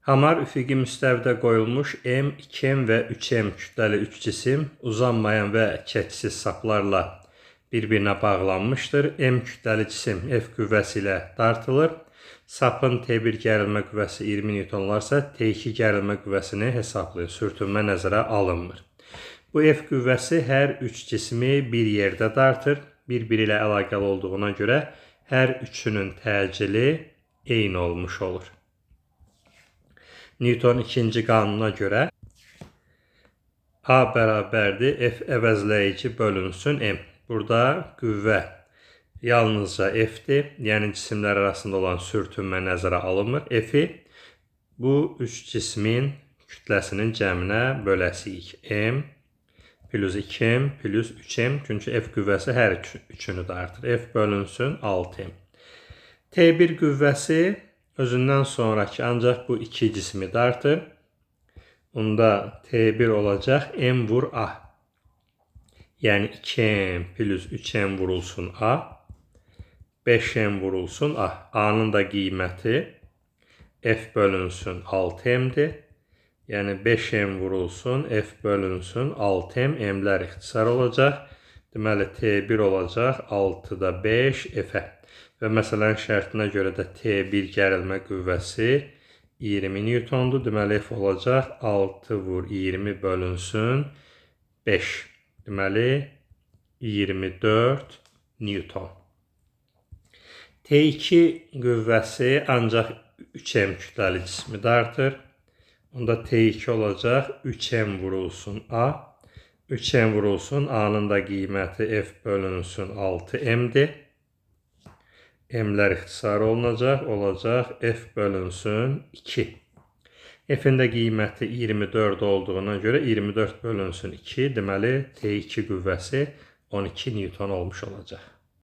Hamar üfüqi müstəvidə qoyulmuş M, 2M və 3M kütləli üç cisim uzanmayan və keçsiz saplarla bir-birinə bağlanmışdır. M kütləli cisim F qüvvəsi ilə dartılır. Sapın T1 gərilmə qüvvəsi 20 Newton olarsa, T2 gərilmə qüvvəsini hesablayın. Sürtünmə nəzərə alınmır. Bu F qüvvəsi hər üç cismi bir yerdə dartır. Bir-biri ilə əlaqəli olduğuna görə hər üçünün təcili eyni olmuş olur. Newton ikinci qanuna görə A bərabərdir F əvəzləyici bölünsün M. Burada qüvvə yalnızca F-dir, yəni cisimlər arasında olan sürtünmə nəzərə alınmır. F-i bu üç cismin kütləsinin cəminə böləsiyik. M plus 2M plus 3M, çünki F qüvvəsi hər üçünü dartır. F bölünsün 6M. T1 qüvvəsi özündən sonraki ancaq bu iki cismi dartır. Bunda T1 olacaq M vur A. Yəni 2M plus 3M vurulsun A. 5M vurulsun A. A'nın da qiyməti F bölünsün 6M'dir. Yəni 5M vurulsun F bölünsün 6M. M'lər ixtisar olacaq. Deməli T1 olacaq 6'da 5 F'ə. Və məsələnin şərtinə görə də T1 gərilmə qüvvəsi 20 Newtondur. Deməli F olacaq 6 vur 20 bölünsün 5. Deməli 24 Newton. T2 qüvvəsi ancaq 3M kütləli cismi dartır. Onda T2 olacaq 3M vurulsun A. 3M vurulsun A'nın da qiyməti F bölünsün 6M'dir. M'lər ixtisar olunacaq. Olacaq F bölünsün 2. F'in də qiyməti 24 olduğuna görə 24 bölünsün 2. Deməli T2 qüvvəsi 12 Newton olmuş olacaq.